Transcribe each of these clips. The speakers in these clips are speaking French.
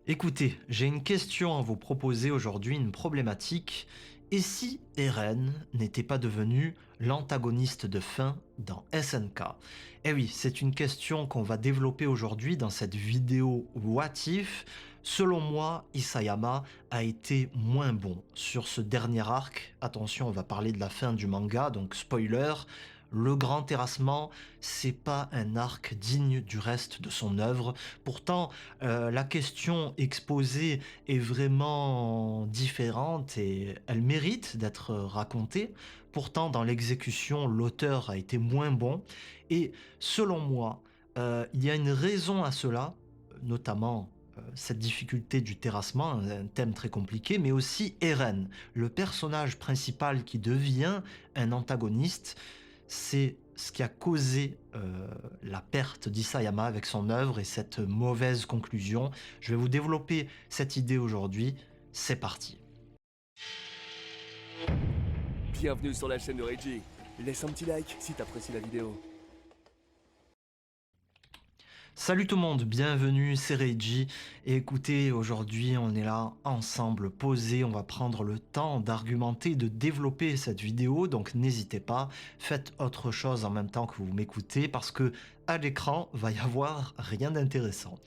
Écoutez, j'ai une question à vous proposer aujourd'hui, une problématique. Et si Eren n'était pas devenu l'antagoniste de fin dans SNK? Eh oui, c'est une question qu'on va développer aujourd'hui dans cette vidéo What If. Selon moi, Isayama a été moins bon sur ce dernier arc. Attention, on va parler de la fin du manga, donc spoiler. Le grand terrassement, c'est pas un arc digne du reste de son œuvre. Pourtant, la question exposée est vraiment différente et elle mérite d'être racontée. Pourtant, dans l'exécution, l'auteur a été moins bon et selon moi, il y a une raison à cela, notamment, cette difficulté du terrassement, un thème très compliqué, mais aussi Eren, le personnage principal qui devient un antagoniste. C'est ce qui a causé la perte d'Isayama avec son œuvre et cette mauvaise conclusion. Je vais vous développer cette idée aujourd'hui. C'est parti. Bienvenue sur la chaîne de Reggie. Laisse un petit like si t'apprécies la vidéo. Salut tout le monde, bienvenue, c'est Reiji. Et écoutez, aujourd'hui on est là ensemble, posés, on va prendre le temps d'argumenter, de développer cette vidéo, donc n'hésitez pas, faites autre chose en même temps que vous m'écoutez, parce que à l'écran va y avoir rien d'intéressant.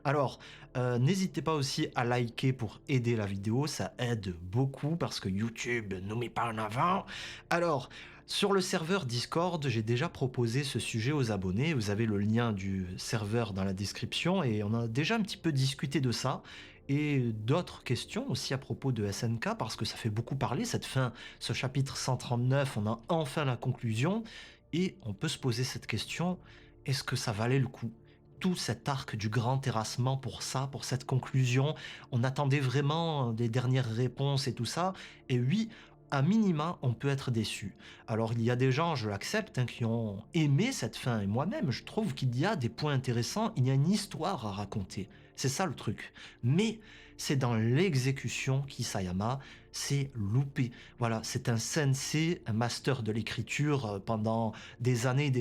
Alors, n'hésitez pas aussi à liker pour aider la vidéo, ça aide beaucoup, parce que YouTube nous met pas en avant. Alors, sur le serveur Discord, j'ai déjà proposé ce sujet aux abonnés. Vous avez le lien du serveur dans la description et on a déjà un petit peu discuté de ça et d'autres questions aussi à propos de SNK parce que ça fait beaucoup parler cette fin, ce chapitre 139, on a enfin la conclusion et on peut se poser cette question, est-ce que ça valait le coup? Tout cet arc du grand terrassement pour ça, pour cette conclusion, on attendait vraiment des dernières réponses et tout ça, et oui, à minima, on peut être déçu. Alors il y a des gens, je l'accepte, hein, qui ont aimé cette fin, et moi-même, je trouve qu'il y a des points intéressants, il y a une histoire à raconter. C'est ça le truc. Mais c'est dans l'exécution qu'Isayama s'est loupé. Voilà, c'est un sensei, un master de l'écriture pendant des années,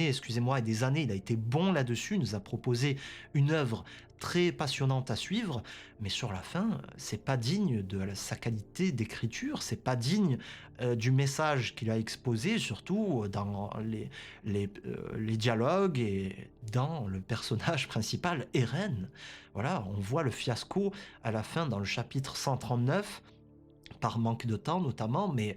excusez-moi, et des années. Il a été bon là-dessus, il nous a proposé une œuvre très passionnante à suivre, mais sur la fin, c'est pas digne de sa qualité d'écriture, c'est pas digne du message qu'il a exposé, surtout dans les dialogues et dans le personnage principal, Eren. Voilà, on voit le fiasco à la fin dans le chapitre 139, par manque de temps notamment, mais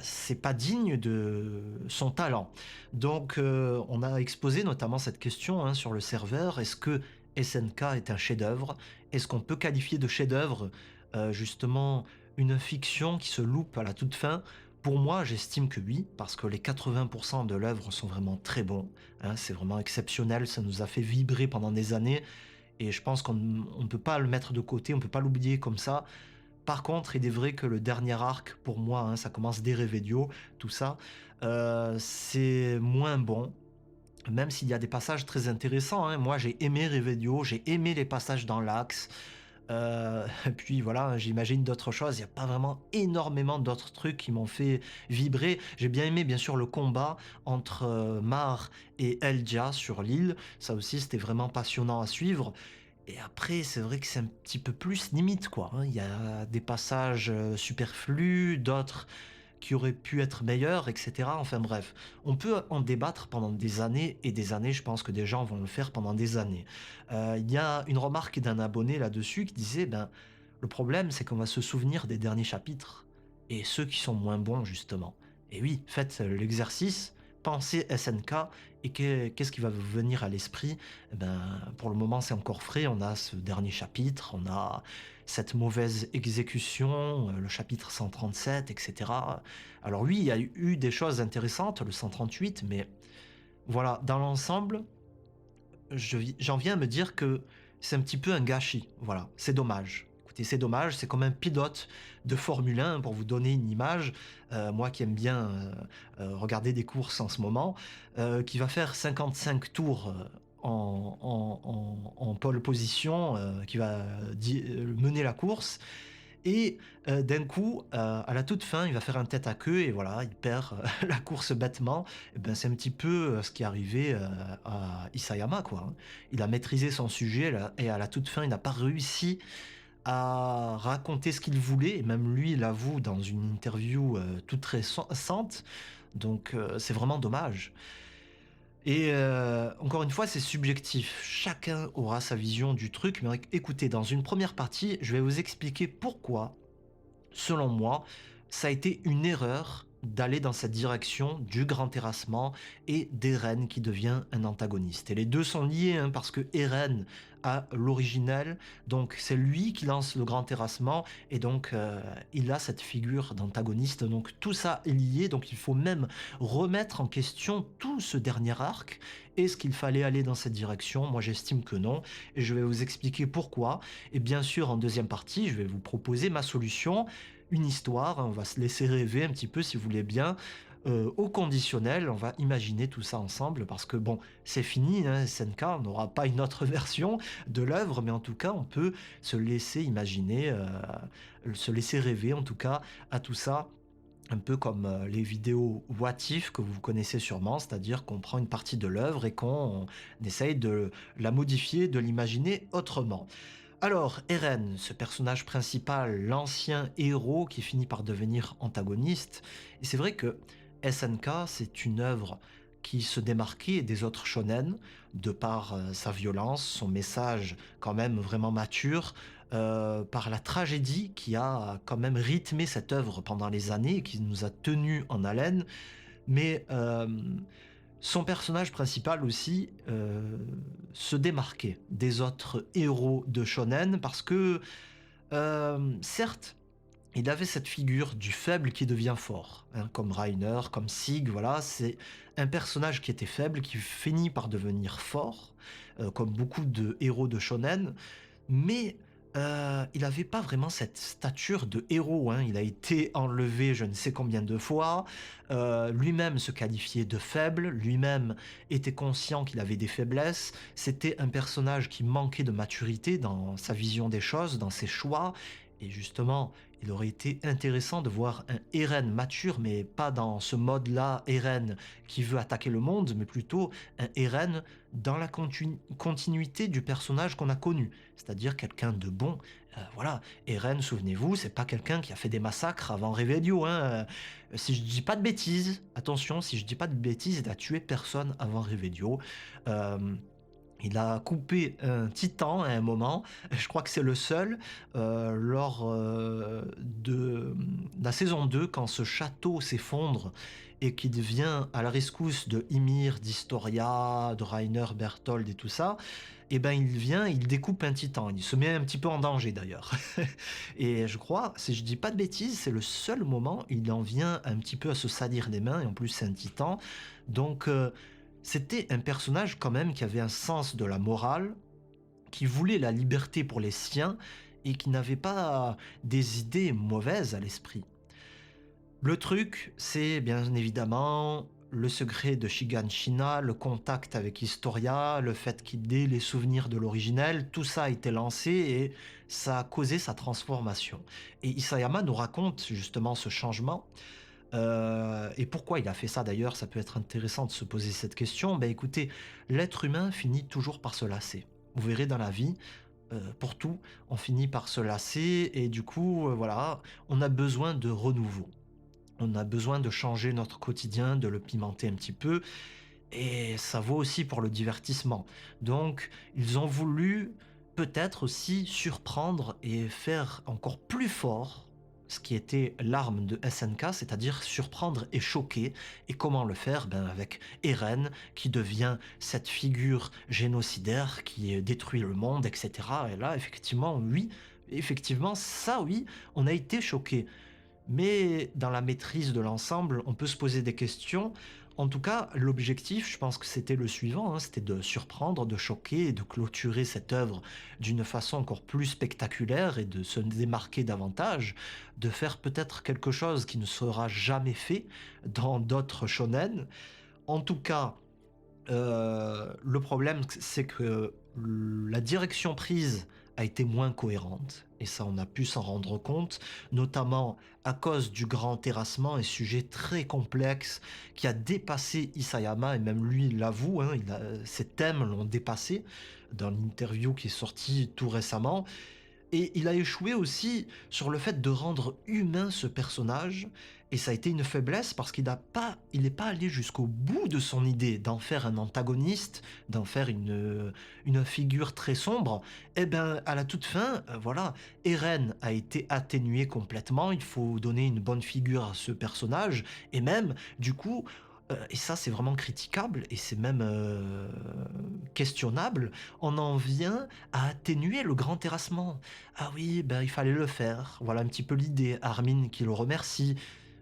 c'est pas digne de son talent. Donc on a exposé notamment cette question hein, sur le serveur, est-ce que SNK est un chef-d'œuvre? Est-ce qu'on peut qualifier de chef-d'œuvre justement une fiction qui se loupe à la toute fin? Pour moi, j'estime que oui, parce que les 80% de l'œuvre sont vraiment très bons. Hein, c'est vraiment exceptionnel, ça nous a fait vibrer pendant des années, et je pense qu'on ne peut pas le mettre de côté, on ne peut pas l'oublier comme ça. Par contre, il est vrai que le dernier arc, pour moi, hein, ça commence dès Revedio, tout ça, c'est moins bon. Même s'il y a des passages très intéressants, hein. Moi, j'ai aimé Revedio, j'ai aimé les passages dans l'axe. Et puis voilà, j'imagine d'autres choses. Il n'y a pas vraiment énormément d'autres trucs qui m'ont fait vibrer. J'ai bien aimé, bien sûr, le combat entre Mar et Eldia sur l'île. Ça aussi, c'était vraiment passionnant à suivre. Et après, c'est vrai que c'est un petit peu plus limite, quoi, hein. Il y a des passages superflus, d'autres qui auraient pu être meilleurs, etc. Enfin bref, on peut en débattre pendant des années et des années. Je pense que des gens vont le faire pendant des années. Il y a une remarque d'un abonné là-dessus qui disait, ben, le problème, c'est qu'on va se souvenir des derniers chapitres et ceux qui sont moins bons, justement. Et oui, faites l'exercice, pensez SNK et qu'est-ce qui va vous venir à l'esprit? Eh ben, pour le moment, c'est encore frais. On a ce dernier chapitre, on a cette mauvaise exécution, le chapitre 137, etc. Alors oui, il y a eu des choses intéressantes, le 138, mais voilà, dans l'ensemble, j'en viens à me dire que c'est un petit peu un gâchis. Voilà, c'est dommage. Écoutez, c'est dommage, c'est comme un pilote de Formule 1, pour vous donner une image, moi qui aime bien regarder des courses en ce moment, qui va faire 55 tours en pole position, qui va mener la course, Et d'un coup, à la toute fin, il va faire un tête à queue et voilà, il perd la course bêtement. Et ben, c'est un petit peu, ce qui est arrivé, à Isayama, quoi, hein. Il a maîtrisé son sujet là et à la toute fin, il n'a pas réussi à raconter ce qu'il voulait et même lui l'avoue dans une interview, toute récente. Donc c'est vraiment dommage. Et encore une fois, c'est subjectif. Chacun aura sa vision du truc, mais écoutez, dans une première partie, je vais vous expliquer pourquoi, selon moi, ça a été une erreur d'aller dans cette direction du grand terrassement et d'Eren qui devient un antagoniste. Et les deux sont liés, hein, parce que Eren a l'originel, donc c'est lui qui lance le grand terrassement, et donc il a cette figure d'antagoniste. Donc tout ça est lié, donc il faut même remettre en question tout ce dernier arc. Est-ce qu'il fallait aller dans cette direction? Moi j'estime que non, et je vais vous expliquer pourquoi. Et bien sûr, en deuxième partie, je vais vous proposer ma solution, une histoire, on va se laisser rêver un petit peu si vous voulez bien, au conditionnel, on va imaginer tout ça ensemble parce que bon, c'est fini, hein, SNK, on n'aura pas une autre version de l'œuvre, mais en tout cas, on peut se laisser imaginer, se laisser rêver en tout cas à tout ça. Un peu comme les vidéos What If que vous connaissez sûrement, c'est-à-dire qu'on prend une partie de l'œuvre et qu'on essaye de la modifier, de l'imaginer autrement. Alors, Eren, ce personnage principal, l'ancien héros qui finit par devenir antagoniste, et c'est vrai que SNK, c'est une œuvre qui se démarquait des autres shonen de par sa violence, son message quand même vraiment mature, par la tragédie qui a quand même rythmé cette œuvre pendant les années et qui nous a tenus en haleine. Mais son personnage principal aussi se démarquait des autres héros de shonen parce que, certes, il avait cette figure du faible qui devient fort, hein, comme Reiner, comme Sig, voilà, c'est un personnage qui était faible, qui finit par devenir fort, comme beaucoup de héros de shonen, mais il n'avait pas vraiment cette stature de héros, hein. Il a été enlevé je ne sais combien de fois, lui-même se qualifiait de faible, lui-même était conscient qu'il avait des faiblesses. C'était un personnage qui manquait de maturité dans sa vision des choses, dans ses choix, et justement, il aurait été intéressant de voir un Eren mature, mais pas dans ce mode-là, Eren qui veut attaquer le monde, mais plutôt un Eren dans la continuité du personnage qu'on a connu, c'est-à-dire quelqu'un de bon. Voilà, Eren, souvenez-vous, c'est pas quelqu'un qui a fait des massacres avant Revelio, hein. Si je dis pas de bêtises, attention, si je dis pas de bêtises, il a tué personne avant Revelio. Euh, il a coupé un titan à un moment, je crois que c'est le seul, lors de la saison 2, quand ce château s'effondre et qu'il devient à la rescousse de Ymir, d'Historia, de Rainer, Berthold et tout ça, et ben il vient, il découpe un titan, il se met un petit peu en danger d'ailleurs. Et je crois, si je dis pas de bêtises, c'est le seul moment où il en vient un petit peu à se salir les mains, et en plus c'est un titan, donc c'était un personnage quand même qui avait un sens de la morale, qui voulait la liberté pour les siens et qui n'avait pas des idées mauvaises à l'esprit. Le truc, c'est bien évidemment le secret de Shiganshina, le contact avec Historia, le fait qu'il ait les souvenirs de l'originel, tout ça a été lancé et ça a causé sa transformation. Et Isayama nous raconte justement ce changement. Et pourquoi il a fait ça d'ailleurs? Ça peut être intéressant de se poser cette question. Ben écoutez, l'être humain finit toujours par se lasser. Vous verrez dans la vie, pour tout, on finit par se lasser et du coup, voilà, on a besoin de renouveau. On a besoin de changer notre quotidien, de le pimenter un petit peu, et ça vaut aussi pour le divertissement. Donc, ils ont voulu peut-être aussi surprendre et faire encore plus fort ce qui était l'arme de SNK, c'est-à-dire surprendre et choquer. Et comment le faire? Ben avec Eren, qui devient cette figure génocidaire qui détruit le monde, etc. Et là, effectivement, oui, effectivement, ça, oui, on a été choqué. Mais dans la maîtrise de l'ensemble, on peut se poser des questions. En tout cas, l'objectif, je pense que c'était le suivant, hein, c'était de surprendre, de choquer et de clôturer cette œuvre d'une façon encore plus spectaculaire et de se démarquer davantage, de faire peut-être quelque chose qui ne sera jamais fait dans d'autres shonen. En tout cas, le problème, c'est que la direction prise a été moins cohérente. Et ça, on a pu s'en rendre compte, notamment à cause du grand terrassement, un sujet très complexe qui a dépassé Isayama, et même lui l'avoue, hein, ses thèmes l'ont dépassé dans l'interview qui est sortie tout récemment. Et il a échoué aussi sur le fait de rendre humain ce personnage, et ça a été une faiblesse parce il n'est pas allé jusqu'au bout de son idée d'en faire un antagoniste, d'en faire une figure très sombre. Eh ben, à la toute fin, voilà, Eren a été atténué complètement. Il faut donner une bonne figure à ce personnage, et même, du coup, et ça c'est vraiment critiquable et c'est même questionnable. On en vient à atténuer le grand terrassement. Ah oui, ben, il fallait le faire. Voilà un petit peu l'idée. Armin qui le remercie.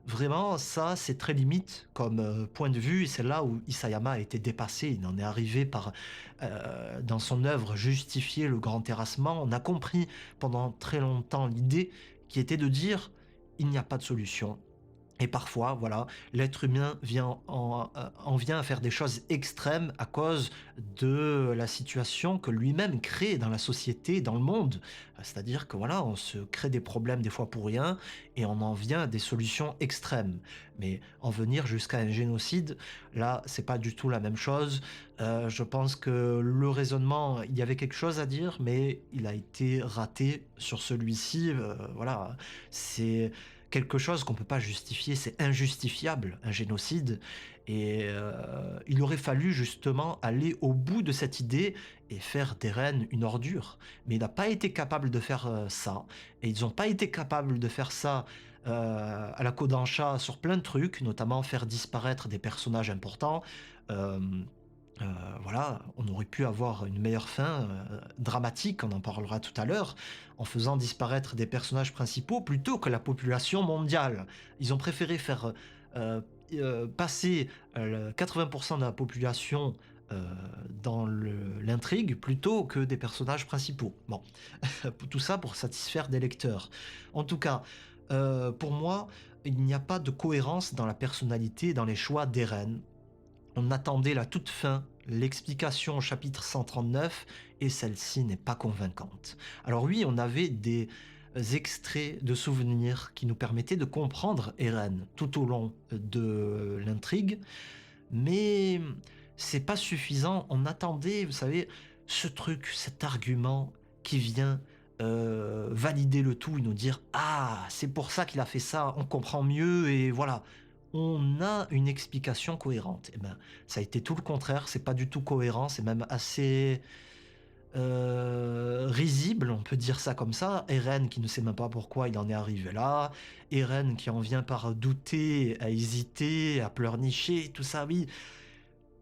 Vraiment, ça, c'est très limite comme point de vue. Et c'est là où Isayama a été dépassé. Il en est arrivé dans son œuvre, justifier le grand terrassement. On a compris pendant très longtemps l'idée qui était de dire il n'y a pas de solution. Et parfois, voilà, l'être humain en vient à faire des choses extrêmes à cause de la situation que lui-même crée dans la société, dans le monde. C'est-à-dire que voilà, on se crée des problèmes des fois pour rien et on en vient à des solutions extrêmes. Mais en venir jusqu'à un génocide, là, c'est pas du tout la même chose. Je pense que le raisonnement, il y avait quelque chose à dire, mais il a été raté sur celui-ci. Voilà, c'est quelque chose qu'on peut pas justifier, c'est injustifiable, un génocide. Et il aurait fallu justement aller au bout de cette idée et faire d'Eren une ordure. Mais il n'a pas été capable de faire ça. Et ils n'ont pas été capables de faire ça à la Kodansha sur plein de trucs, notamment faire disparaître des personnages importants. Euh, Heu, voilà, on aurait pu avoir une meilleure fin, dramatique, on en parlera tout à l'heure, en faisant disparaître des personnages principaux plutôt que la population mondiale. Ils ont préféré faire, passer, le 80 de la population, heu, dans l'intrigue plutôt que des personnages principaux. Bon, tout ça pour satisfaire des lecteurs. En tout cas, pour moi, il n'y a pas de cohérence dans la personnalité et dans les choix d'Eren. On attendait la toute fin, l'explication au chapitre 139, et celle-ci n'est pas convaincante. Alors oui, on avait des extraits de souvenirs qui nous permettaient de comprendre Eren tout au long de l'intrigue, mais c'est pas suffisant. On attendait, vous savez, ce truc, cet argument qui vient valider le tout et nous dire ah, c'est pour ça qu'il a fait ça, on comprend mieux et voilà. On a une explication cohérente. Et ben, ça a été tout le contraire. C'est pas du tout cohérent. C'est même assez risible, on peut dire ça comme ça. Eren qui ne sait même pas pourquoi il en est arrivé là. Eren qui en vient par douter, à hésiter, à pleurnicher, tout ça. Oui,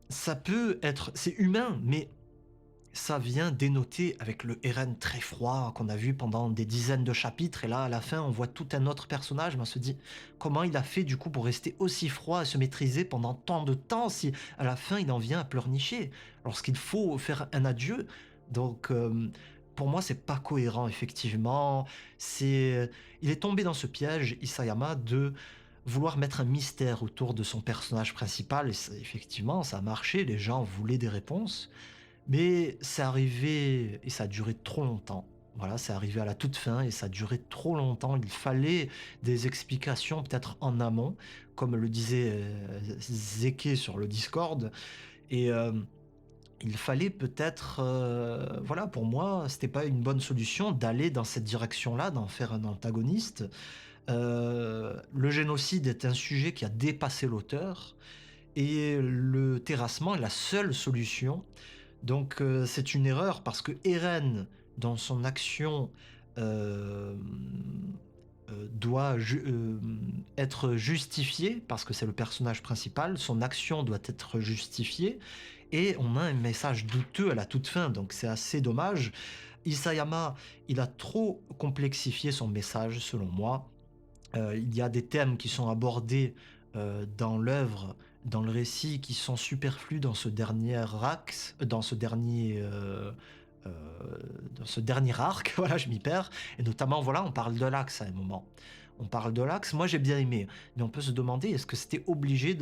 ça peut être, c'est humain, mais ça vient dénoter avec le Eren très froid qu'on a vu pendant des dizaines de chapitres. Et là, à la fin, on voit tout un autre personnage. Mais on se dit, comment il a fait du coup pour rester aussi froid et se maîtriser pendant tant de temps si à la fin il en vient à pleurnicher lorsqu'il faut faire un adieu. Donc, pour moi, c'est pas cohérent, effectivement. Il est tombé dans ce piège, Isayama, de vouloir mettre un mystère autour de son personnage principal. Et effectivement, ça a marché. Les gens voulaient des réponses. Mais c'est arrivé et ça a duré trop longtemps. Voilà, c'est arrivé à la toute fin et ça a duré trop longtemps. Il fallait des explications peut-être en amont, comme le disait Zeke sur le Discord. Et il fallait peut-être, voilà, pour moi, c'était pas une bonne solution d'aller dans cette direction-là, d'en faire un antagoniste. Le génocide est un sujet qui a dépassé l'auteur et le terrassement est la seule solution. Donc c'est une erreur parce que Eren, dans son action, doit être justifié parce que c'est le personnage principal. Son action doit être justifiée et on a un message douteux à la toute fin, donc c'est assez dommage. Isayama, il a trop complexifié son message selon moi. Il y a des thèmes qui sont abordés dans l'œuvre, dans le récit, qui sont superflus dans ce dernier axe, dans ce dernier arc, voilà, je m'y perds. Et notamment, voilà, on parle de l'axe à un moment. on parle de l'axe. Moi, j'ai bien aimé, mais on peut se demander, est-ce que c'était obligé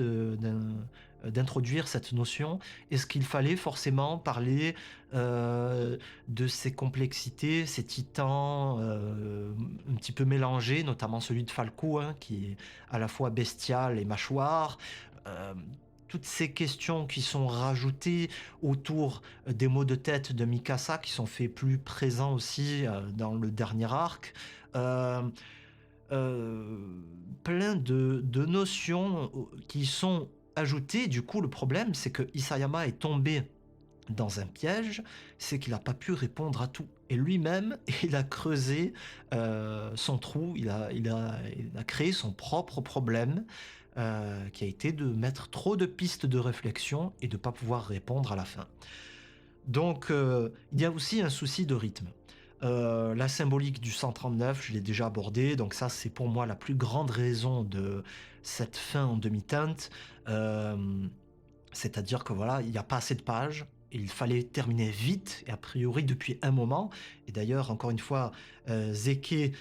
d'introduire cette notion? Est-ce qu'il fallait forcément parler, de ces complexités, ces titans, un petit peu mélangés, notamment celui de Falco, hein, qui est à la fois bestial et mâchoire? Hem, Toutes ces questions qui sont rajoutées autour, des maux de tête de Mikasa, qui sont faits plus présents aussi, dans le dernier arc. Hem Plein de notions qui sont ajoutées. Du coup, le problème, c'est que Isayama est tombé dans un piège, c'est qu'il n'a pas pu répondre à tout. Et lui-même, il a creusé, son trou, il a créé son propre problème, qui a été de mettre trop de pistes de réflexion et de ne pas pouvoir répondre à la fin. Donc, il y a aussi un souci de rythme. La symbolique du 139, je l'ai déjà abordé, donc ça, c'est pour moi la plus grande raison de cette fin en demi-teinte. Hem C'est-à-dire que voilà, il n'y a pas assez de pages, et il fallait terminer vite et a priori depuis un moment. Et d'ailleurs, encore une fois, Zeke,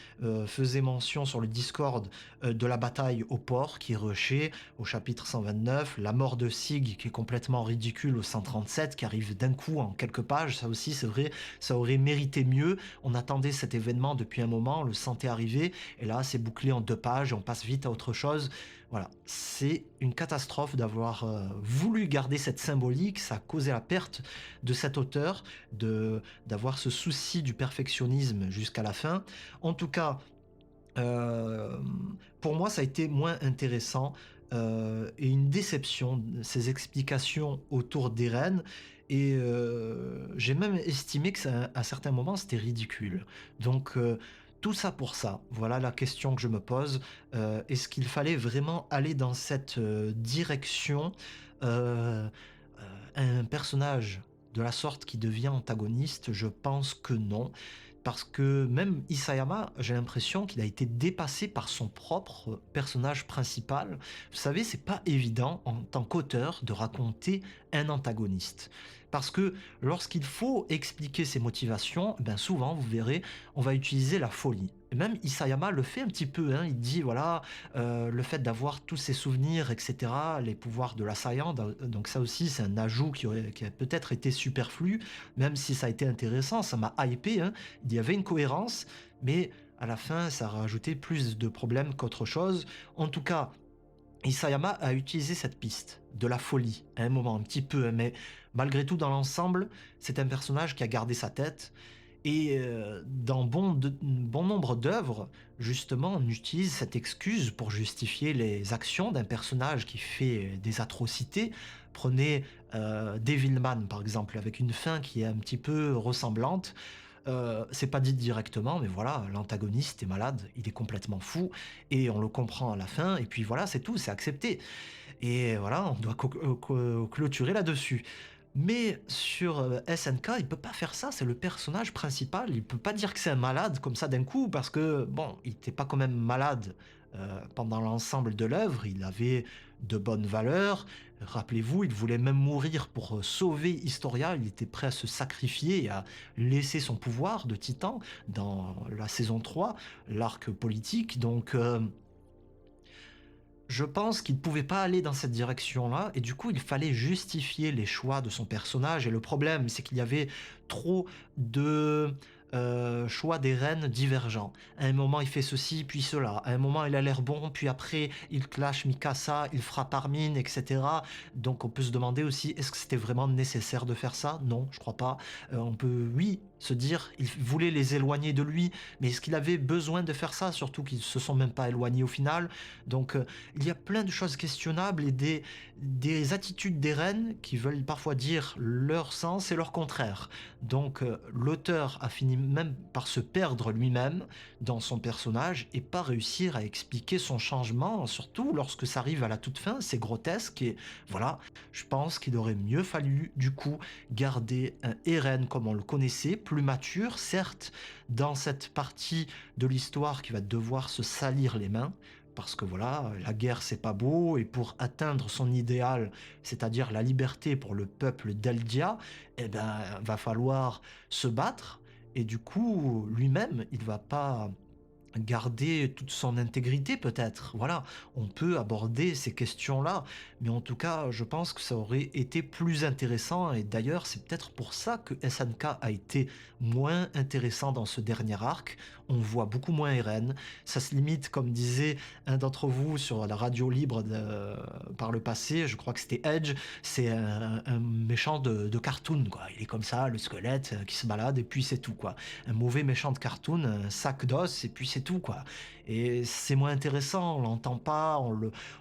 faisait mention sur le Discord, de la bataille au port qui est rushée au chapitre 129, la mort de Sig qui est complètement ridicule au 137, qui arrive d'un coup en quelques pages. Ça aussi, c'est vrai, ça aurait mérité mieux. On attendait cet événement depuis un moment, on le sentait arriver, et là, c'est bouclé en 2 pages et on passe vite à autre chose. Voilà, c'est une catastrophe d'avoir, voulu garder cette symbolique. Ça a causé la perte de cet auteur, d'avoir ce souci du perfectionnisme jusqu'à la fin. En tout cas, pour moi, ça a été moins intéressant, et une déception, ces explications autour d'Eren. Et j'ai même estimé que ça, à certains moments, c'était ridicule. Donc tout ça pour ça, voilà la question que je me pose. Est-ce qu'il fallait vraiment aller dans cette, direction? Heu un personnage de la sorte qui devient antagoniste, je pense que non. Parce que même Isayama, j'ai l'impression qu'il a été dépassé par son propre personnage principal. Vous savez, c'est pas évident en tant qu'auteur de raconter un antagoniste. Parce que lorsqu'il faut expliquer ses motivations, ben souvent, vous verrez, on va utiliser la folie. Et même Isayama le fait un petit peu, hein. Il dit, voilà, le fait d'avoir tous ces souvenirs, et cetera, les pouvoirs de l'assaillant, donc ça aussi, c'est un ajout qui a peut-être été superflu, même si ça a été intéressant, ça m'a hypé, hein. Il y avait une cohérence, mais à la fin, ça a rajouté plus de problèmes qu'autre chose. En tout cas, Isayama a utilisé cette piste de la folie à un moment, un petit peu, hein, mais malgré tout, dans l'ensemble, c'est un personnage qui a gardé sa tête. Et dans bon nombre d'œuvres, justement, on utilise cette excuse pour justifier les actions d'un personnage qui fait des atrocités. Prenez Devilman, par exemple, avec une fin qui est un petit peu ressemblante. C'est pas dit directement, mais voilà, l'antagoniste est malade, il est complètement fou, et on le comprend à la fin, et puis voilà, c'est tout, c'est accepté. Et voilà, on doit clôturer là-dessus. Mais sur, SNK, il peut pas faire ça, c'est le personnage principal, il peut pas dire que c'est un malade comme ça d'un coup, parce que bon, il était pas quand même malade, pendant l'ensemble de l'œuvre, il avait de bonnes valeurs. Rappelez-vous, il voulait même mourir pour, sauver Historia, il était prêt à se sacrifier et à laisser son pouvoir de titan dans la saison 3, l'arc politique. Donc je pense qu'il ne pouvait pas aller dans cette direction-là, et du coup, il fallait justifier les choix de son personnage. Et le problème, c'est qu'il y avait trop de choix des reines divergents. À un moment, il fait ceci, puis cela. À un moment, il a l'air bon, puis après, il clash Mikasa, il frappe Armin, etc. Donc, on peut se demander aussi, est-ce que c'était vraiment nécessaire de faire ça? Non, je crois pas. On peut, oui, se dire, il voulait les éloigner de lui, mais est-ce qu'il avait besoin de faire ça? Surtout qu'ils se sont même pas éloignés au final. Donc, il y a plein de choses questionnables, et des attitudes des reines qui veulent parfois dire leur sens et leur contraire. Donc l'auteur a fini même par se perdre lui-même dans son personnage et pas réussir à expliquer son changement, surtout lorsque ça arrive à la toute fin, c'est grotesque. Et voilà, je pense qu'il aurait mieux fallu du coup garder un Eren comme on le connaissait, plus mature, certes, dans cette partie de l'histoire qui va devoir se salir les mains, parce que voilà, la guerre c'est pas beau, et pour atteindre son idéal, c'est-à-dire la liberté pour le peuple d'Eldia, eh ben, va falloir se battre. Et du coup, lui-même, il va pas garder toute son intégrité peut-être. Voilà, on peut aborder ces questions-là, mais en tout cas, je pense que ça aurait été plus intéressant et d'ailleurs, c'est peut-être pour ça que SNK a été moins intéressant dans ce dernier arc. On voit beaucoup moins Eren. Ça se limite, comme disait un d'entre vous sur la radio libre par le passé, je crois que c'était Edge, c'est un méchant de cartoon, quoi. Il est comme ça, le squelette qui se balade et puis c'est tout, quoi. Un mauvais méchant de cartoon, un sac d'os, et puis c'est tout, quoi. Et c'est moins intéressant, on l'entend pas,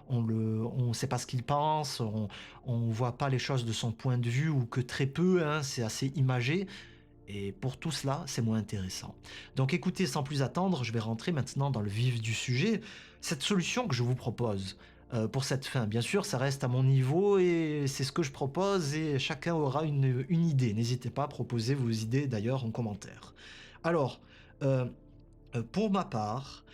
on sait pas ce qu'il pense, on voit pas les choses de son point de vue, ou que très peu, hein, c'est assez imagé. Et pour tout cela, c'est moins intéressant. Donc écoutez, sans plus attendre, je vais rentrer maintenant dans le vif du sujet. Cette solution que je vous propose pour cette fin, bien sûr, ça reste à mon niveau et c'est ce que je propose et chacun aura une idée. N'hésitez pas à proposer vos idées d'ailleurs en commentaire. Alors, euh, pour ma part,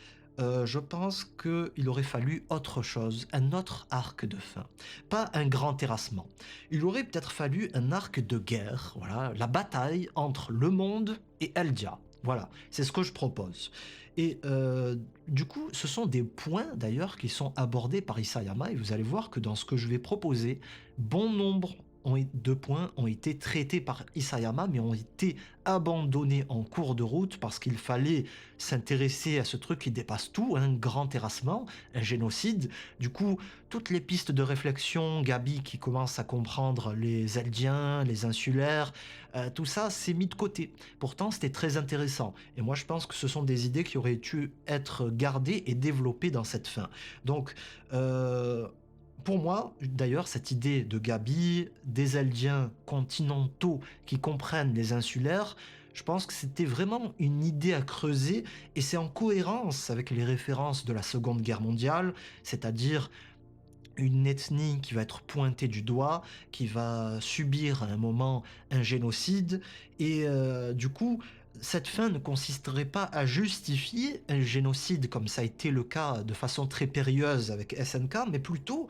je pense qu'il aurait fallu autre chose, un autre arc de fin. Pas un grand terrassement. Il aurait peut-être fallu un arc de guerre, voilà, la bataille entre le monde et Eldia. Voilà, c'est ce que je propose. Et du coup, ce sont des points d'ailleurs qui sont abordés par Isayama et vous allez voir que dans ce que je vais proposer, bon nombre de points ont été traités par Isayama mais ont été abandonnés en cours de route parce qu'il fallait s'intéresser à ce truc qui dépasse tout, un grand terrassement, un génocide. Du coup, toutes les pistes de réflexion, Gabi qui commence à comprendre les Eldiens, les insulaires, tout ça c'est mis de côté. Pourtant, c'était très intéressant. Et moi, je pense que ce sont des idées qui auraient dû être gardées et développées dans cette fin. Donc, pour moi, d'ailleurs, cette idée de Gabi, des Eldiens continentaux qui comprennent les insulaires, je pense que c'était vraiment une idée à creuser et c'est en cohérence avec les références de la Seconde Guerre mondiale, c'est-à-dire une ethnie qui va être pointée du doigt, qui va subir à un moment un génocide, et du coup, cette fin ne consisterait pas à justifier un génocide comme ça a été le cas de façon très périlleuse avec SNK, mais plutôt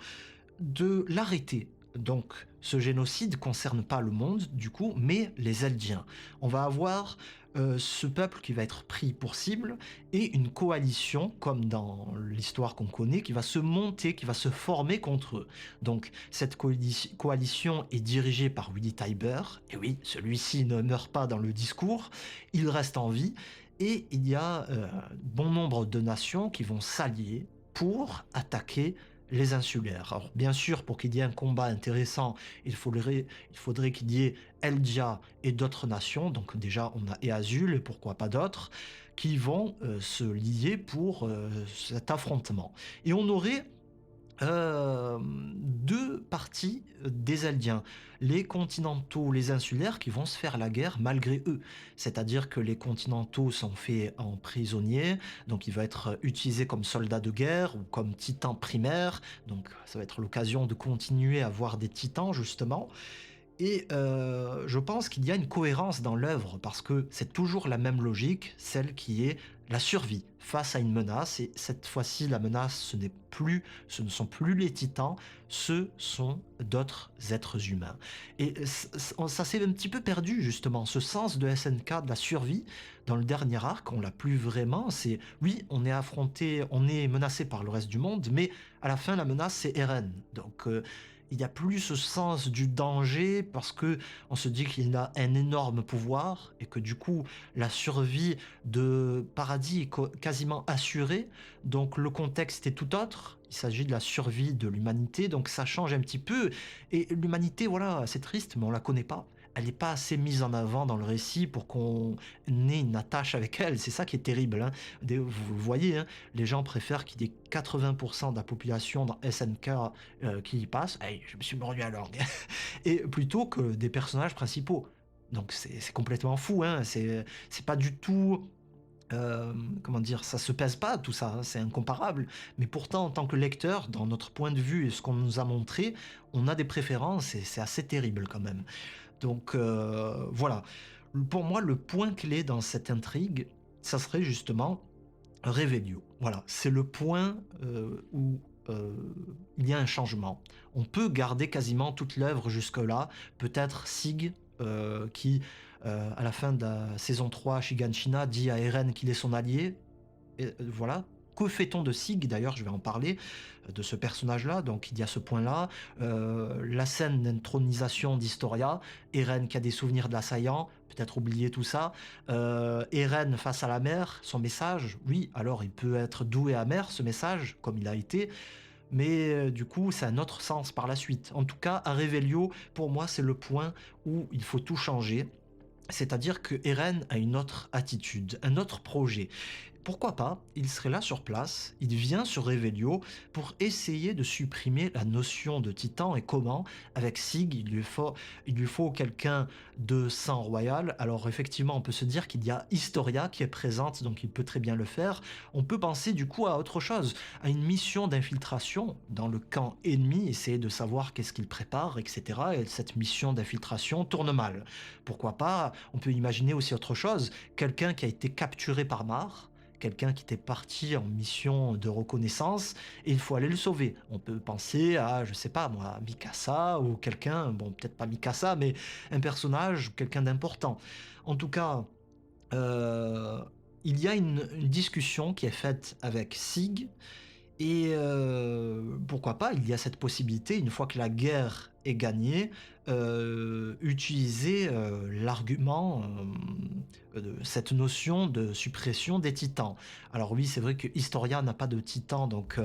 de l'arrêter. Donc, ce génocide concerne pas le monde, du coup, mais les Eldiens. On va avoir ce peuple qui va être pris pour cible et une coalition, comme dans l'histoire qu'on connaît, qui va se monter, qui va se former contre eux. Donc, cette coalition est dirigée par Willy Tybur, et oui, celui-ci ne meurt pas dans le discours, il reste en vie, et il y a bon nombre de nations qui vont s'allier pour attaquer les insulaires. Alors, bien sûr, pour qu'il y ait un combat intéressant, il faudrait qu'il y ait Eldia et d'autres nations. Donc, déjà, on a Eazul et pourquoi pas d'autres qui vont se lier pour cet affrontement. Et on aurait deux parties des Eldiens, les continentaux, les insulaires, qui vont se faire la guerre malgré eux. C'est-à-dire que les continentaux sont faits en prisonniers, donc il va être utilisé comme soldat de guerre ou comme titan primaire, donc ça va être l'occasion de continuer à voir des titans justement. Et je pense qu'il y a une cohérence dans l'œuvre parce que c'est toujours la même logique, celle qui est la survie face à une menace. Et cette fois-ci, la menace, ce ne sont plus les titans, ce sont d'autres êtres humains. Et ça s'est un petit peu perdu justement, ce sens de SNK, de la survie. Dans le dernier arc, on l'a plus vraiment. C'est oui, on est affronté, on est menacé par le reste du monde, mais à la fin, la menace c'est Eren. Donc il n'y a plus ce sens du danger parce que on se dit qu'il a un énorme pouvoir et que du coup la survie de Paradis est quasiment assurée. Donc le contexte est tout autre. Il s'agit de la survie de l'humanité, donc ça change un petit peu. Et l'humanité, voilà, c'est triste, mais on la connaît pas. Elle n'est pas assez mise en avant dans le récit pour qu'on ait une attache avec elle. C'est ça qui est terrible, hein. Vous le voyez, hein, les gens préfèrent qu'il y ait 80% de la population dans SNK qui y passe. Hey, je me suis mordu à l'orgue. Et plutôt que des personnages principaux. Donc c'est complètement fou, hein. C'est pas du tout comment dire, ça se pèse pas tout ça, hein, c'est incomparable. Mais pourtant, en tant que lecteur, dans notre point de vue et ce qu'on nous a montré, on a des préférences et c'est assez terrible quand même. Donc voilà. Pour moi, le point clé dans cette intrigue, ça serait justement Revelio. Voilà, c'est le point où il y a un changement. On peut garder quasiment toute l'œuvre jusque-là. Peut-être Sig, qui, à la fin de la saison 3, Shiganshina, dit à Eren qu'il est son allié. voilà. Que fait-on de Sig? D'ailleurs, je vais en parler, de ce personnage-là. Donc il y a ce point-là. La scène d'intronisation d'Historia, Eren qui a des souvenirs de l'assaillant, peut-être oublier tout ça. Eren face à la mer, son message, oui, alors il peut être doux et amer, ce message, comme il a été, mais du coup, c'est un autre sens par la suite. En tout cas, à Revelio, pour moi, c'est le point où il faut tout changer. C'est-à-dire que Eren a une autre attitude, un autre projet. Pourquoi pas, il serait là sur place, il vient sur Revelio pour essayer de supprimer la notion de titan. Et comment? Avec Sig, il lui faut quelqu'un de sang royal. Alors effectivement, on peut se dire qu'il y a Historia qui est présente, donc il peut très bien le faire. On peut penser du coup à autre chose, à une mission d'infiltration dans le camp ennemi, essayer de savoir qu'est-ce qu'il prépare, etc. Et cette mission d'infiltration tourne mal. Pourquoi pas? On peut imaginer aussi autre chose, quelqu'un qui a été capturé par Mar, quelqu'un qui était parti en mission de reconnaissance et il faut aller le sauver. On peut penser à, je sais pas moi, Mikasa ou quelqu'un, bon peut-être pas Mikasa, mais un personnage, quelqu'un d'important. En tout cas, euh, il y a une discussion qui est faite avec Sig et pourquoi pas, il y a cette possibilité, une fois que la guerre est gagnée, utiliser l'argument, cette notion de suppression des titans. Alors oui, c'est vrai que Historia n'a pas de titan, donc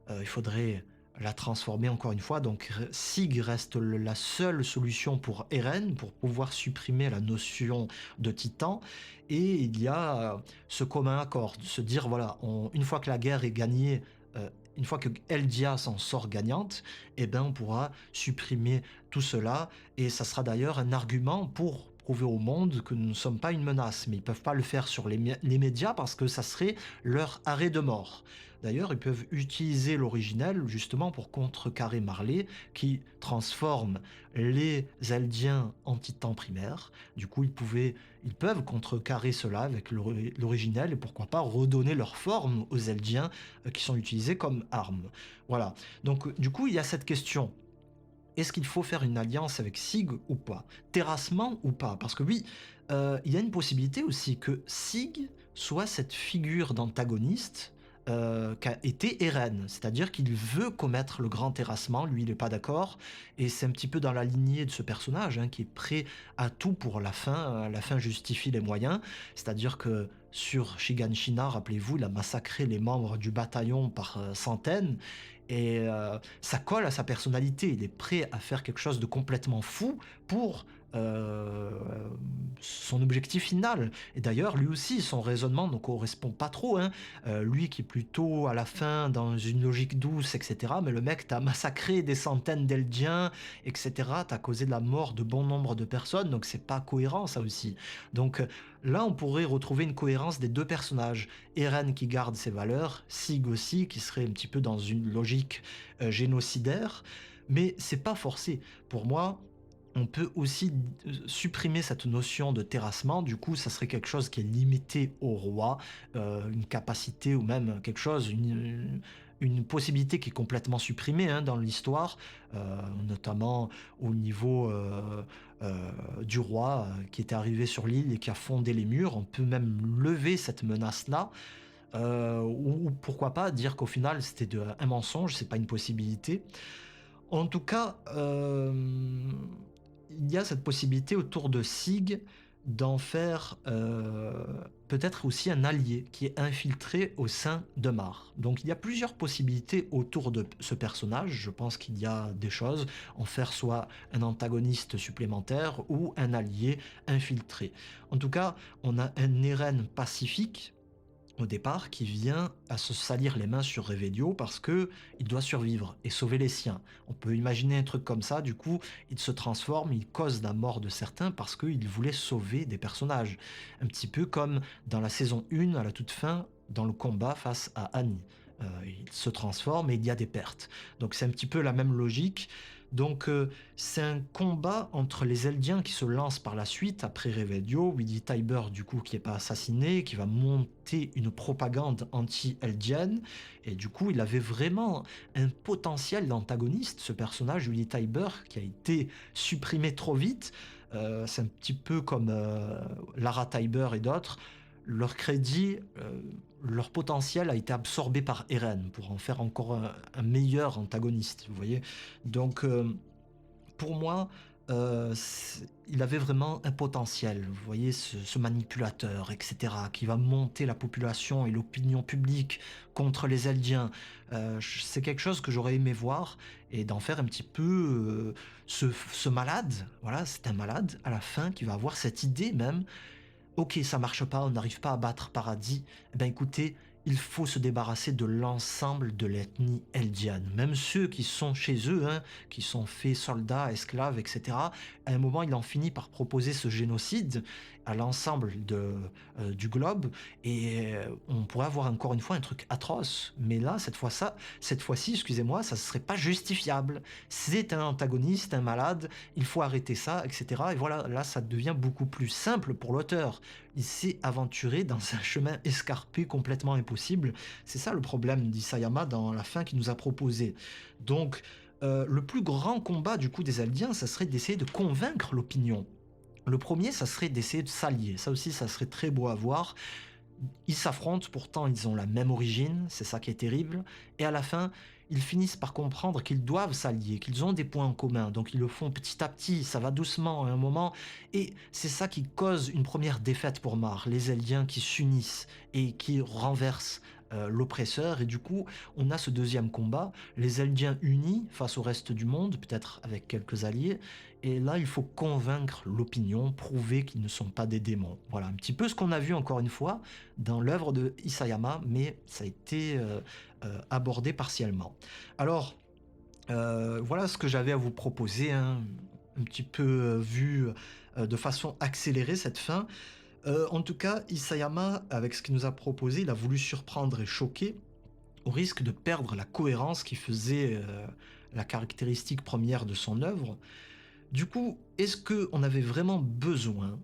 il faudrait la transformer encore une fois. Donc Sig reste la seule solution pour Eren, pour pouvoir supprimer la notion de titan. Et il y a ce commun accord, de se dire, voilà, une fois que la guerre est gagnée, une fois que Eldia s'en sort gagnante, eh ben on pourra supprimer tout cela. Et ça sera d'ailleurs un argument pour prouver au monde que nous ne sommes pas une menace. Mais ils ne peuvent pas le faire sur les médias parce que ça serait leur arrêt de mort. D'ailleurs, ils peuvent utiliser l'originel justement pour contrecarrer Marley, qui transforme les Eldiens en titans primaires. Du coup, ils peuvent contrecarrer cela avec l'originel et pourquoi pas redonner leur forme aux Eldiens qui sont utilisés comme armes. Voilà. Donc, du coup, il y a cette question. Est-ce qu'il faut faire une alliance avec Sig ou pas? Terrassement ou pas? Parce que oui, il y a une possibilité aussi que Sig soit cette figure d'antagoniste qu'a été Eren. C'est-à-dire qu'il veut commettre le grand terrassement, lui il n'est pas d'accord, et c'est un petit peu dans la lignée de ce personnage hein, qui est prêt à tout pour la fin justifie les moyens, c'est-à-dire que sur Shiganshina, rappelez-vous, il a massacré les membres du bataillon par centaines, et ça colle à sa personnalité. Il est prêt à faire quelque chose de complètement fou pour euh, son objectif final. Et d'ailleurs, lui aussi, son raisonnement ne correspond pas trop. Hein. Lui qui est plutôt à la fin dans une logique douce, etc. Mais le mec, t'as massacré des centaines d'Eldiens, etc. T'as causé de la mort de bon nombre de personnes, donc c'est pas cohérent ça aussi. Donc là, on pourrait retrouver une cohérence des deux personnages. Eren qui garde ses valeurs, Sig aussi qui serait un petit peu dans une logique génocidaire, mais c'est pas forcé. Pour moi, on peut aussi supprimer cette notion de terrassement. Du coup, ça serait quelque chose qui est limité au roi, une capacité ou même quelque chose, une possibilité qui est complètement supprimée hein, dans l'histoire, notamment au niveau du roi qui était arrivé sur l'île et qui a fondé les murs. On peut même lever cette menace-là. Ou pourquoi pas dire qu'au final c'était un mensonge, c'est pas une possibilité. En tout cas, il y a cette possibilité autour de Sig d'en faire peut-être aussi un allié qui est infiltré au sein de Mar. Donc il y a plusieurs possibilités autour de ce personnage. Je pense qu'il y a des choses, en faire soit un antagoniste supplémentaire ou un allié infiltré. En tout cas, on a un Eren pacifique au départ qui vient à se salir les mains sur Revelio parce que il doit survivre et sauver les siens. On peut imaginer un truc comme ça, du coup, il se transforme, il cause la mort de certains parce qu'il voulait sauver des personnages. Un petit peu comme dans la saison 1, à la toute fin, dans le combat face à Annie. Il se transforme et il y a des pertes. Donc c'est un petit peu la même logique. Donc c'est un combat entre les Eldiens qui se lancent par la suite après Revelio, Willy Tybur du coup qui est pas assassiné, qui va monter une propagande anti-eldienne et du coup il avait vraiment un potentiel d'antagoniste ce personnage Willy Tybur qui a été supprimé trop vite. C'est un petit peu comme Lara Tybur et d'autres. leur crédit, leur potentiel a été absorbé par Eren pour en faire encore un meilleur antagoniste, vous voyez? Donc, pour moi, il avait vraiment un potentiel. Vous voyez ce manipulateur et cetera, qui va monter la population et l'opinion publique contre les Eldiens. C'est quelque chose que j'aurais aimé voir et d'en faire un petit peu, ce malade, voilà, c'est un malade à la fin qui va avoir cette idée même: OK, ça marche pas, on n'arrive pas à battre Paradis. Eh ben, écoutez, il faut se débarrasser de l'ensemble de l'ethnie eldiane. Même ceux qui sont chez eux, hein, qui sont faits soldats, esclaves, etc. À un moment, il en finit par proposer ce génocide à l'ensemble du globe. Et on pourrait avoir encore une fois un truc atroce. Mais là, cette fois-ci, excusez-moi, ça ne serait pas justifiable. C'est un antagoniste, un malade, il faut arrêter ça, etc. Et voilà, là, ça devient beaucoup plus simple pour l'auteur. Il s'est aventuré dans un chemin escarpé complètement impossible. C'est ça le problème d'Isayama dans la fin qu'il nous a proposé. Donc, le plus grand combat du coup des Eldiens, ça serait d'essayer de convaincre l'opinion. Le premier, ça serait d'essayer de s'allier. Ça aussi, ça serait très beau à voir. Ils s'affrontent, pourtant ils ont la même origine, c'est ça qui est terrible, et à la fin, ils finissent par comprendre qu'ils doivent s'allier, qu'ils ont des points en commun, donc ils le font petit à petit, ça va doucement à un moment, et c'est ça qui cause une première défaite pour Mar, les Eldiens qui s'unissent et qui renversent l'oppresseur, et du coup, on a ce deuxième combat, les Eldiens unis face au reste du monde, peut-être avec quelques alliés, et là, il faut convaincre l'opinion, prouver qu'ils ne sont pas des démons. Voilà, un petit peu ce qu'on a vu encore une fois dans l'œuvre de Isayama, mais ça a été abordé partiellement. Alors, voilà ce que j'avais à vous proposer, hein, un petit peu vu de façon accélérée cette fin. En tout cas, Isayama, avec ce qu'il nous a proposé, il a voulu surprendre et choquer au risque de perdre la cohérence qui faisait la caractéristique première de son œuvre. Du coup, est-ce qu'on avait vraiment besoin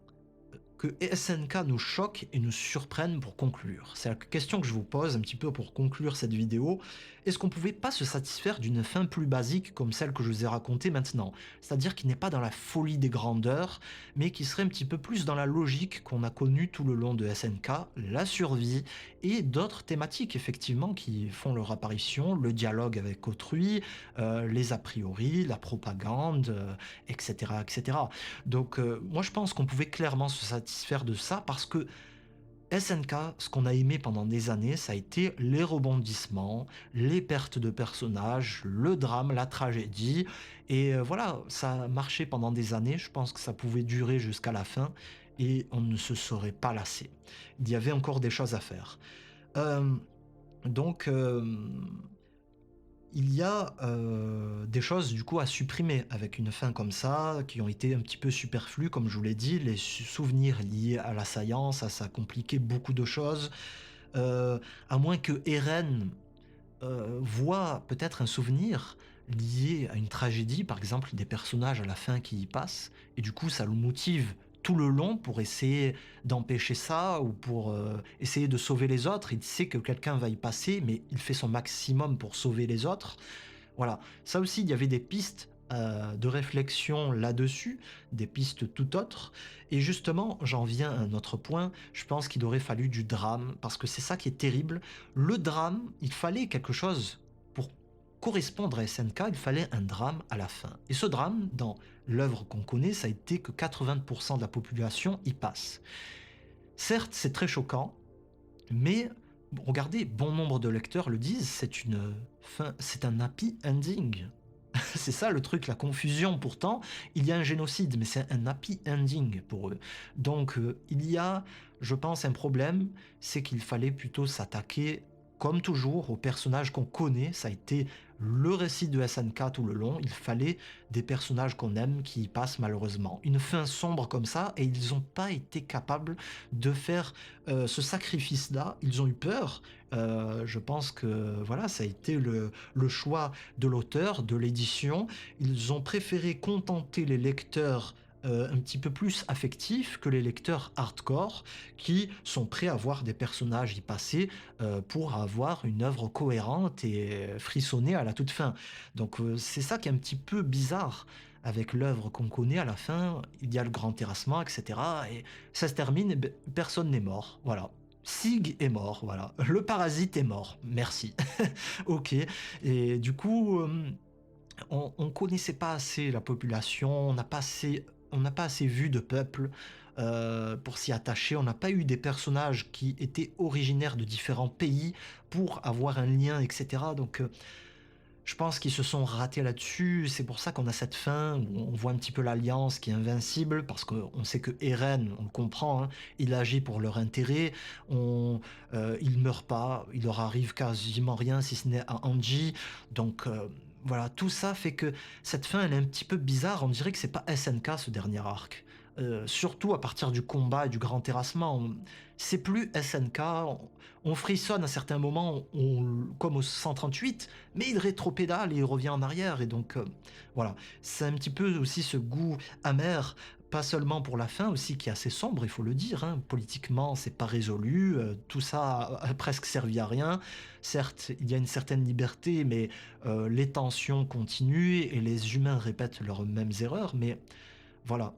que SNK nous choque et nous surprenne pour conclure? C'est la question que je vous pose un petit peu pour conclure cette vidéo. Est-ce qu'on pouvait pas se satisfaire d'une fin plus basique comme celle que je vous ai racontée maintenant? C'est-à-dire qui n'est pas dans la folie des grandeurs, mais qui serait un petit peu plus dans la logique qu'on a connue tout le long de SNK, la survie et d'autres thématiques effectivement qui font leur apparition, le dialogue avec autrui, les a priori, la propagande, etc., etc. Donc, moi je pense qu'on pouvait clairement se satisfaire de ça parce que SNK, ce qu'on a aimé pendant des années, ça a été les rebondissements, les pertes de personnages, le drame, la tragédie. Et voilà, ça a marché pendant des années. Je pense que ça pouvait durer jusqu'à la fin et on ne se serait pas lassé. Il y avait encore des choses à faire. Euh, donc, il y a des choses du coup à supprimer avec une fin comme ça, qui ont été un petit peu superflues, comme je vous l'ai dit, les souvenirs liés à l'assaillant, ça a compliqué beaucoup de choses. Euh, à moins que Eren voit peut-être un souvenir lié à une tragédie, par exemple des personnages à la fin qui y passent, et du coup ça le motive tout le long pour essayer d'empêcher ça ou pour essayer de sauver les autres. Il sait que quelqu'un va y passer, mais il fait son maximum pour sauver les autres. Voilà, ça aussi, il y avait des pistes de réflexion là-dessus, des pistes tout autres. Et justement, j'en viens à un autre point, je pense qu'il aurait fallu du drame, parce que c'est ça qui est terrible. Le drame, il fallait quelque chose pour correspondre à SNK, il fallait un drame à la fin. Et ce drame, dans l'œuvre qu'on connaît, ça a été que 80% de la population y passe. Certes, c'est très choquant, mais regardez, bon nombre de lecteurs le disent, c'est une fin, c'est un happy ending. C'est ça le truc, la confusion. Pourtant, il y a un génocide, mais c'est un happy ending pour eux. Donc, il y a, je pense, un problème, c'est qu'il fallait plutôt s'attaquer, comme toujours, aux personnages qu'on connaît. Ça a été le récit de SNK tout le long. Il fallait des personnages qu'on aime qui y passent malheureusement. Une fin sombre comme ça, et ils n'ont pas été capables de faire ce sacrifice-là. Ils ont eu peur. Je pense que voilà, ça a été le choix de l'auteur, de l'édition. Ils ont préféré contenter les lecteurs un petit peu plus affectifs que les lecteurs hardcore qui sont prêts à voir des personnages y passer pour avoir une œuvre cohérente et frissonner à la toute fin. Donc c'est ça qui est un petit peu bizarre avec l'œuvre qu'on connaît à la fin, il y a le grand terrassement, etc. Et ça se termine, et ben, personne n'est mort. Voilà. Sig est mort, voilà. Le parasite est mort. Merci. Ok. Et du coup, on connaissait pas assez la population, on n'a pas assez vu de peuple pour s'y attacher. On n'a pas eu des personnages qui étaient originaires de différents pays pour avoir un lien, etc. Donc, je pense qu'ils se sont ratés là-dessus. C'est pour ça qu'on a cette fin où on voit un petit peu l'Alliance qui est invincible, parce qu'on sait que Eren, on le comprend, hein, il agit pour leur intérêt. Il meurt pas, il leur arrive quasiment rien si ce n'est à Angie. Donc voilà, tout ça fait que cette fin, elle est un petit peu bizarre. On dirait que c'est pas SNK ce dernier arc. Surtout à partir du combat et du grand terrassement. C'est plus SNK. On frissonne à certains moments, comme au 138, mais il rétropédale et il revient en arrière. Et donc, voilà. C'est un petit peu aussi ce goût amer, pas seulement pour la fin aussi, qui est assez sombre, il faut le dire, hein. Politiquement, c'est pas résolu. Tout ça a presque servi à rien. Certes, il y a une certaine liberté, mais les tensions continuent et les humains répètent leurs mêmes erreurs. Mais voilà.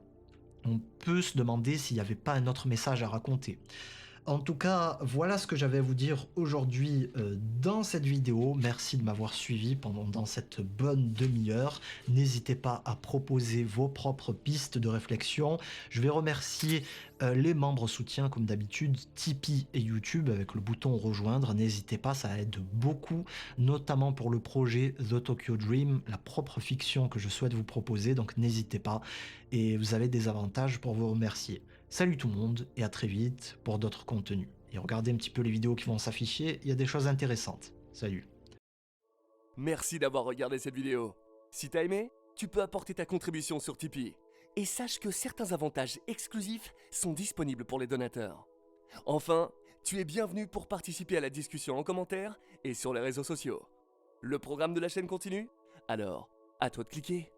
On peut se demander s'il n'y avait pas un autre message à raconter. En tout cas, voilà ce que j'avais à vous dire aujourd'hui dans cette vidéo. Merci de m'avoir suivi pendant dans cette bonne demi-heure. N'hésitez pas à proposer vos propres pistes de réflexion. Je vais remercier les membres soutiens comme d'habitude, Tipeee et YouTube avec le bouton rejoindre. N'hésitez pas, ça aide beaucoup, notamment pour le projet The Tokyo Dream, la propre fiction que je souhaite vous proposer. Donc n'hésitez pas et vous avez des avantages pour vous remercier. Salut tout le monde et à très vite pour d'autres contenus. Et regardez un petit peu les vidéos qui vont s'afficher, il y a des choses intéressantes. Salut. Merci d'avoir regardé cette vidéo. Si t'as aimé, tu peux apporter ta contribution sur Tipeee. Et sache que certains avantages exclusifs sont disponibles pour les donateurs. Enfin, tu es bienvenu pour participer à la discussion en commentaire et sur les réseaux sociaux. Le programme de la chaîne continue? Alors, à toi de cliquer.